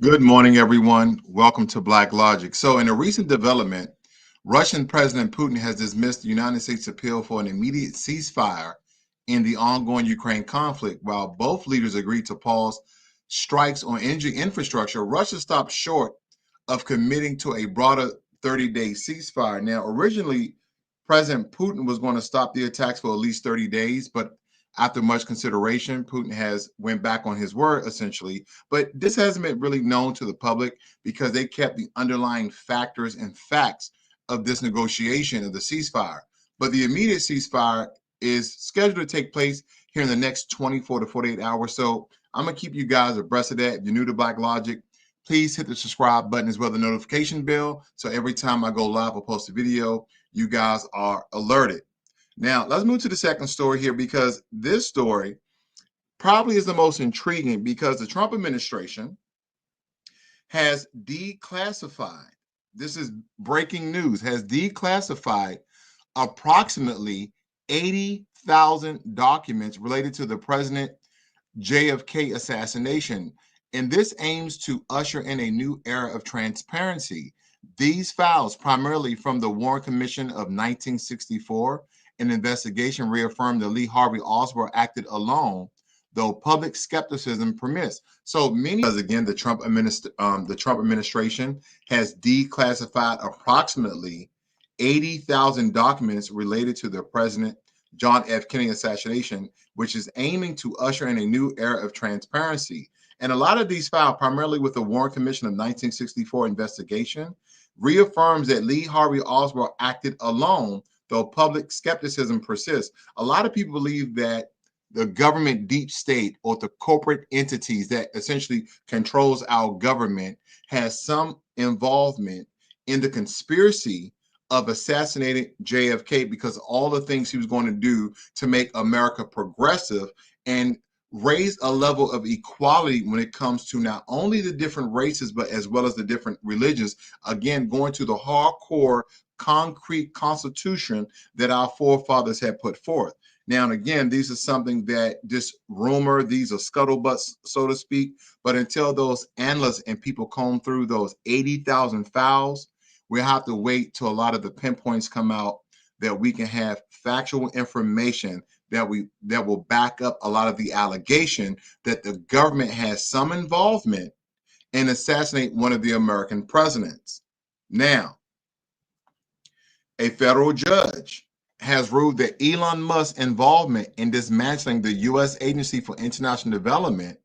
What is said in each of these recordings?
Good morning, everyone. Welcome to Blacklogic. So, in a recent development, Russian President Putin has dismissed the United States' appeal for an immediate ceasefire in the ongoing Ukraine conflict. While both leaders agreed to pause strikes on energy infrastructure, Russia stopped short of committing to a broader 30-day ceasefire. Now, originally, President Putin was going to stop the attacks for at least 30 days, but after much consideration, Putin has went back on his word essentially. But this hasn't been really known to the public because they kept the underlying factors and facts of this negotiation of the ceasefire. But the immediate ceasefire is scheduled to take place here in the next 24 to 48 hours. So I'm gonna keep you guys abreast of that. If you're new to Black Logic, please hit the subscribe button as well as the notification bell. So every time I go live or post a video, you guys are alerted. Now, let's move to the second story here because this story probably is the most intriguing because the Trump administration has declassified, this is breaking news, has declassified approximately 80,000 documents related to the President JFK assassination. And this aims to usher in a new era of transparency. These files, primarily from the Warren Commission of 1964, an investigation reaffirmed that Lee Harvey Oswald acted alone, though public skepticism permits. So many, because again, the Trump administration has declassified approximately 80,000 documents related to the President John F. Kennedy assassination, which is aiming to usher in a new era of transparency. And a lot of these files, primarily with the Warren Commission of 1964 investigation, reaffirms that Lee Harvey Oswald acted alone, though public skepticism persists. A lot of people believe that the government deep state or the corporate entities that essentially controls our government has some involvement in the conspiracy of assassinating JFK because all the things he was going to do to make America progressive and raise a level of equality when it comes to not only the different races, but as well as the different religions. Again, going to the hardcore, concrete constitution that our forefathers had put forth. Now, and again, these are something that this rumor, these are scuttlebutts, so to speak. But until those analysts and people comb through those 80,000 files, we have to wait till a lot of the pinpoints come out that we can have factual information that will back up a lot of the allegation that the government has some involvement in assassinate one of the American presidents. Now, a federal judge has ruled that Elon Musk's involvement in dismantling the U.S. Agency for International Development,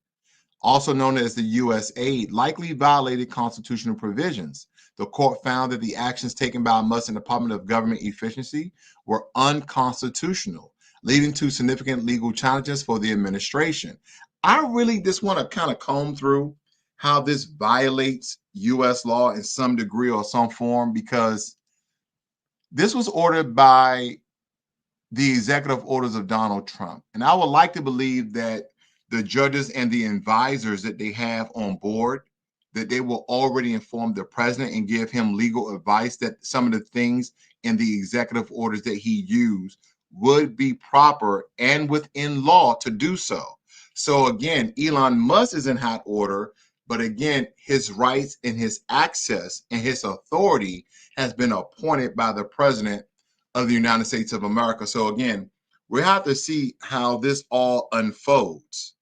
also known as the USAID, likely violated constitutional provisions. The court found that the actions taken by Musk and the Department of Government Efficiency were unconstitutional, leading to significant legal challenges for the administration. I really just want to kind of comb through how this violates U.S. law in some degree or some form, because this was ordered by the executive orders of Donald Trump. And I would like to believe that the judges and the advisors that they have on board, that they will already inform the president and give him legal advice that some of the things in the executive orders that he used would be proper and within law to do so. So again, Elon Musk is in hot order, but again, his rights and his access and his authority has been appointed by the president of the United States of America. So again, we have to see how this all unfolds.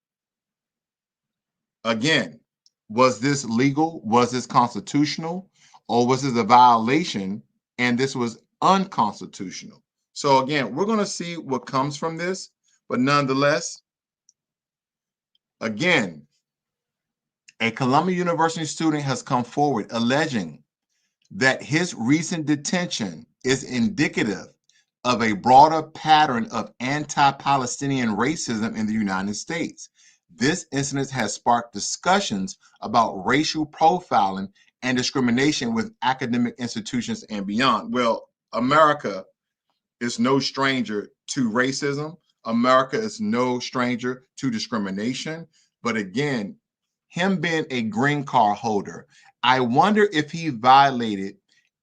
Again, was this legal? Was this constitutional? Or was this a violation and this was unconstitutional? So again, we're going to see what comes from this. But nonetheless, again, a Columbia University student has come forward alleging that his recent detention is indicative of a broader pattern of anti-Palestinian racism in the United States. This incident has sparked discussions about racial profiling and discrimination with academic institutions and beyond. Well, America is no stranger to racism. America is no stranger to discrimination. But again, him being a green card holder, I wonder if he violated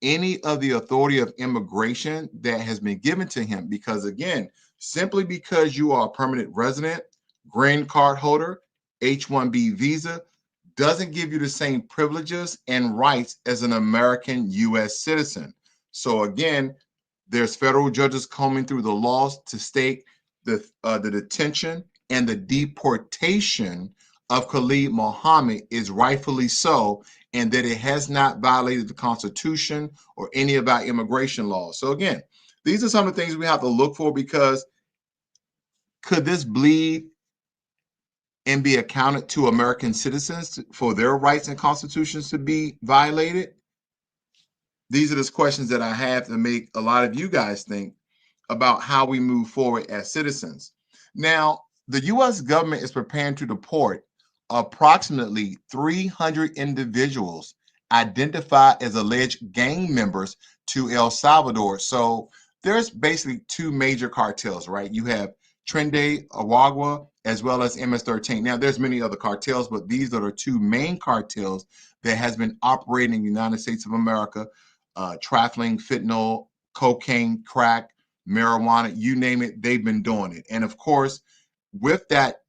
any of the authority of immigration that has been given to him. Because again, simply because you are a permanent resident, green card holder, H-1B visa, doesn't give you the same privileges and rights as an American U.S. citizen. So again, there's federal judges combing through the laws to state the detention and the deportation of Khalid Mohammed is rightfully so, and that it has not violated the Constitution or any of our immigration laws. So again, these are some of the things we have to look for, because could this bleed and be accounted to American citizens for their rights and constitutions to be violated? These are the questions that I have to make a lot of you guys think about how we move forward as citizens. Now, the U.S. government is preparing to deport approximately 300 individuals identified as alleged gang members to El Salvador. So there's basically two major cartels, right? You have Trende Aragua as well as MS-13. Now, there's many other cartels, but these are the two main cartels that has been operating in the United States of America, trafficking fentanyl, cocaine, crack, marijuana, you name it, they've been doing it. And of course, with that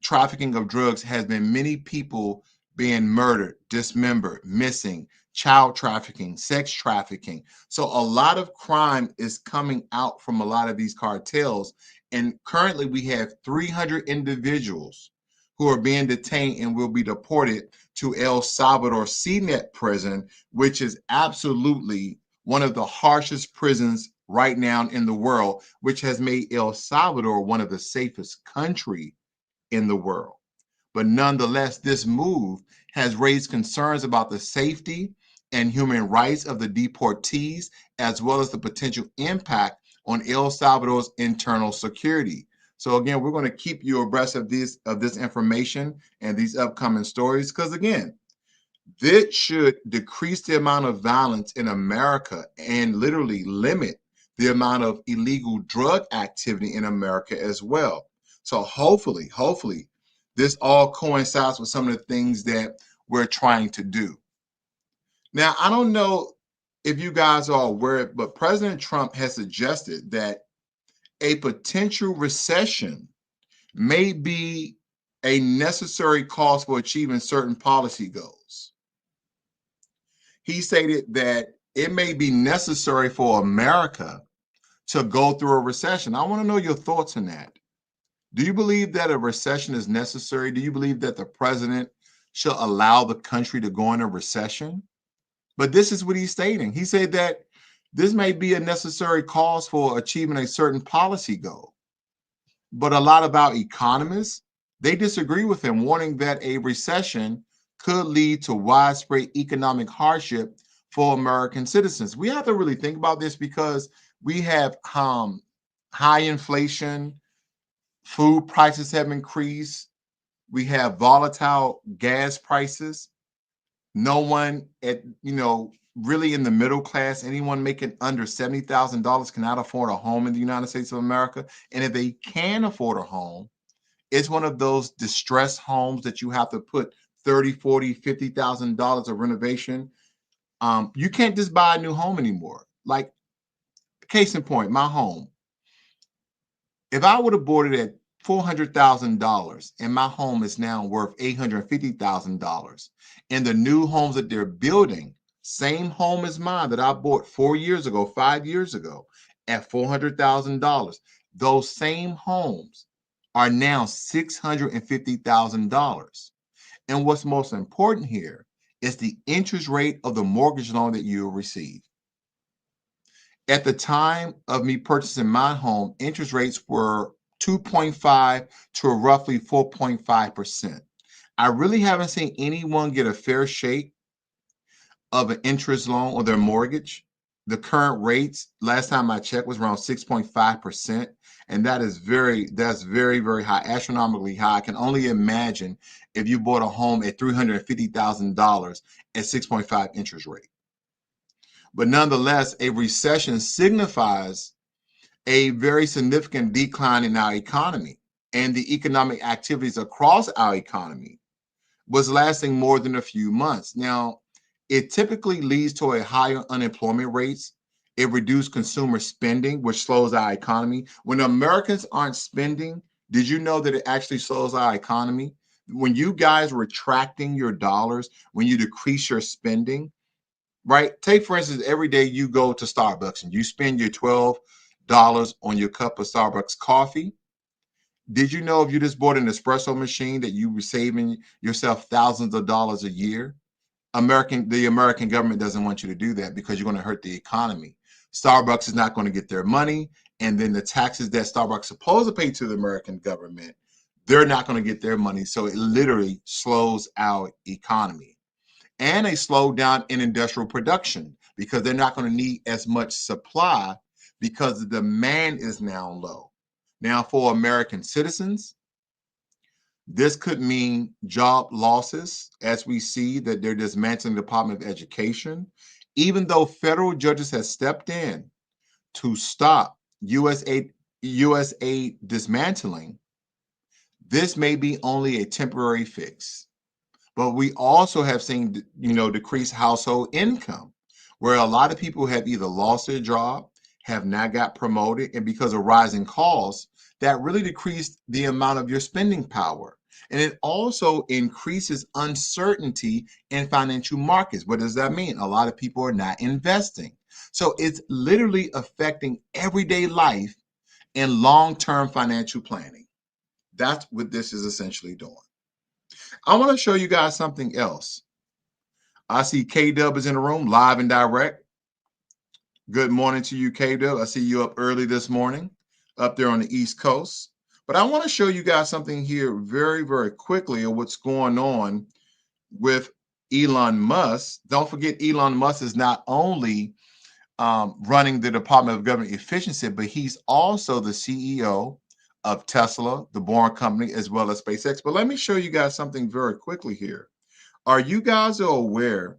trafficking of drugs has been many people being murdered, dismembered, missing, child trafficking, sex trafficking. So a lot of crime is coming out from a lot of these cartels. And currently we have 300 individuals who are being detained and will be deported to El Salvador CNET prison, which is absolutely one of the harshest prisons right now in the world, which has made El Salvador one of the safest countries in the world. But nonetheless, this move has raised concerns about the safety and human rights of the deportees, as well as the potential impact on El Salvador's internal security. So again, we're going to keep you abreast of this information and these upcoming stories, because again, this should decrease the amount of violence in America and literally limit the amount of illegal drug activity in America as well. So hopefully, this all coincides with some of the things that we're trying to do. Now, I don't know if you guys are aware, but President Trump has suggested that a potential recession may be a necessary cause for achieving certain policy goals. He stated that it may be necessary for America to go through a recession. I want to know your thoughts on that. Do you believe that a recession is necessary? Do you believe that the president should allow the country to go in a recession? But this is what he's stating. He said that this may be a necessary cause for achieving a certain policy goal. But a lot of our economists, they disagree with him, warning that a recession could lead to widespread economic hardship for American citizens. We have to really think about this, because we have high inflation, food prices have increased, we have volatile gas prices. No one really in the middle class, anyone making under $70,000 cannot afford a home in the United States of America. And if they can afford a home, it's one of those distressed homes that you have to put 30, 40, $50,000 of renovation. You can't just buy a new home anymore. Like, case in point, my home. If I would have bought it at $400,000 and my home is now worth $850,000, and the new homes that they're building, same home as mine that I bought 4 years ago, 5 years ago at $400,000, those same homes are now $650,000. And what's most important here is the interest rate of the mortgage loan that you'll receive. At the time of me purchasing my home, interest rates were 2.5 to roughly 4.5%. I really haven't seen anyone get a fair shake of an interest loan or their mortgage. The current rates, last time I checked, was around 6.5%. And that's very, very high, astronomically high. I can only imagine if you bought a home at $350,000 at 6.5 interest rate. But nonetheless, a recession signifies a very significant decline in our economy, and the economic activities across our economy was lasting more than a few months. Now, it typically leads to a higher unemployment rates. It reduced consumer spending, which slows our economy. When Americans aren't spending, did you know that it actually slows our economy? when you guys retracting your dollars, when you decrease your spending, right? Take, for instance, every day you go to Starbucks and you spend your $12 on your cup of Starbucks coffee. Did you know if you just bought an espresso machine that you were saving yourself thousands of dollars a year? The American government doesn't want you to do that because you're going to hurt the economy. Starbucks is not going to get their money, and then the taxes that Starbucks is supposed to pay to the American government, they're not going to get their money. So it literally slows our economy. And a slowdown in industrial production because they're not going to need as much supply because the demand is now low. Now, for American citizens, this could mean job losses, as we see that they're dismantling the Department of Education. Even though federal judges have stepped in to stop USAID dismantling, this may be only a temporary fix. But we also have seen, decreased household income, where a lot of people have either lost their job, have not got promoted, and because of rising costs, that really decreased the amount of your spending power. And it also increases uncertainty in financial markets. What does that mean? A lot of people are not investing. So it's literally affecting everyday life and long-term financial planning. That's what this is essentially doing. I want to show you guys something else. I see K-Dub is in the room, live and direct. Good morning to you, K-Dub. I see you up early this morning, up there on the East Coast. But I want to show you guys something here very, very quickly of what's going on with Elon Musk. Don't forget, Elon Musk is not only running the Department of Government Efficiency, but he's also the CEO of Tesla, the Boring Company, as well as SpaceX. But let me show you guys something very quickly here. Are you guys aware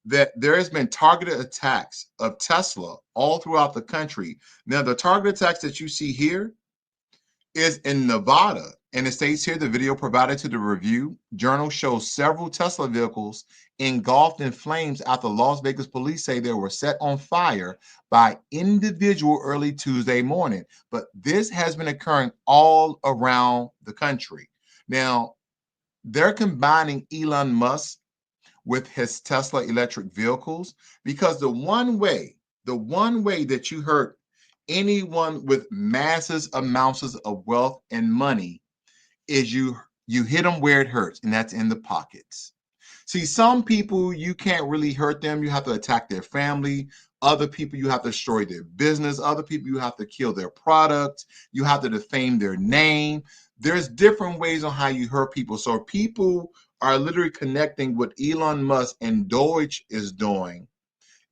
that there has been targeted attacks of Tesla all throughout the country? Now, the target attacks that you see here is in Nevada, and it states here the video provided to the Review Journal shows several Tesla vehicles engulfed in flames after Las Vegas police say they were set on fire by individual early Tuesday morning. But this has been occurring all around the country. Now, they're combining Elon Musk with his Tesla electric vehicles because the one way that you hurt anyone with massive amounts of wealth and money is you hit them where it hurts, and that's in the pockets. See, some people, you can't really hurt them. You have to attack their family. Other people, you have to destroy their business. Other people, you have to kill their products. You have to defame their name. There's different ways on how you hurt people. So people are literally connecting what Elon Musk and Deutsche is doing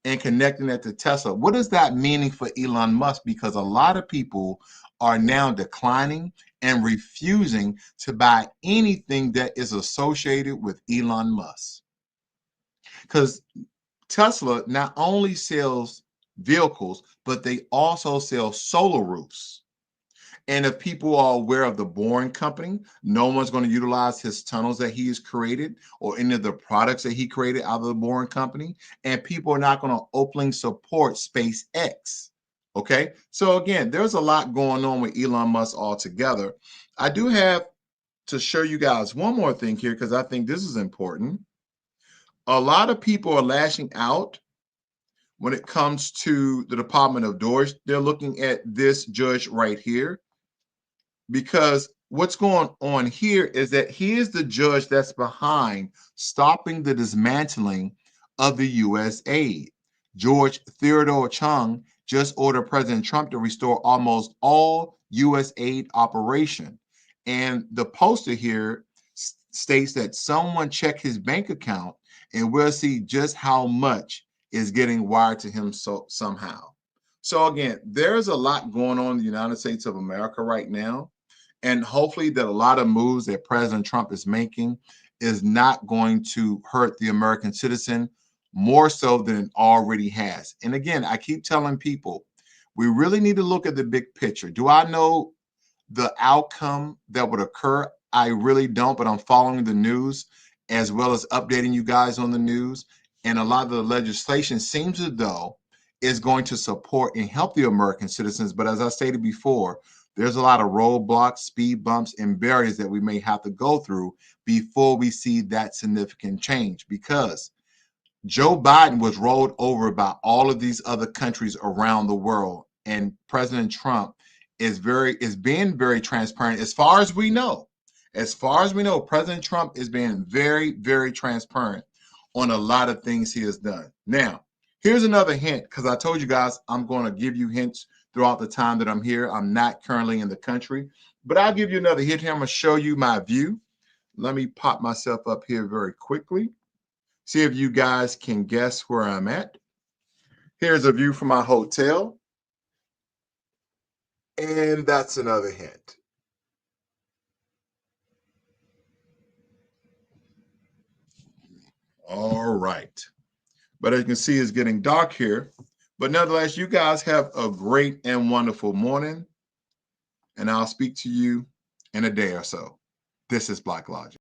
and connecting that to Tesla. What is that meaning for Elon Musk? Because a lot of people are now declining and refusing to buy anything that is associated with Elon Musk. Because Tesla not only sells vehicles, but they also sell solar roofs. And if people are aware of the Boring Company, no one's going to utilize his tunnels that he has created or any of the products that he created out of the Boring Company. And people are not going to openly support SpaceX. Okay. So again, there's a lot going on with Elon Musk altogether. I do have to show you guys one more thing here because I think this is important. A lot of people are lashing out when it comes to the Department of Doors. They're looking at this judge right here, because what's going on here is that he is the judge that's behind stopping the dismantling of the USAID. George Theodore Chung just ordered President Trump to restore almost all USAID operation. And the poster here states that someone check his bank account and we'll see just how much is getting wired to him somehow. So again, there's a lot going on in the United States of America right now. And hopefully that a lot of moves that President Trump is making is not going to hurt the American citizen more so than it already has. And again, I keep telling people, we really need to look at the big picture. Do I know the outcome that would occur? I really don't, but I'm following the news as well as updating you guys on the news. And a lot of the legislation seems as though is going to support and help the American citizens. But as I stated before, There's a lot of roadblocks, speed bumps, and barriers that we may have to go through before we see that significant change, because Joe Biden was rolled over by all of these other countries around the world, and President Trump is being very transparent as far as we know. As far as we know, President Trump is being very, very transparent on a lot of things he has done. Now, here's another hint, because I told you guys I'm going to give you hints throughout the time that I'm here. I'm not currently in the country, but I'll give you another hint here. I'm going to show you my view. Let me pop myself up here very quickly. See if you guys can guess where I'm at. Here's a view from my hotel. And that's another hint. All right. But as you can see, it's getting dark here. But nonetheless, you guys have a great and wonderful morning. And I'll speak to you in a day or so. This is Blacklogic.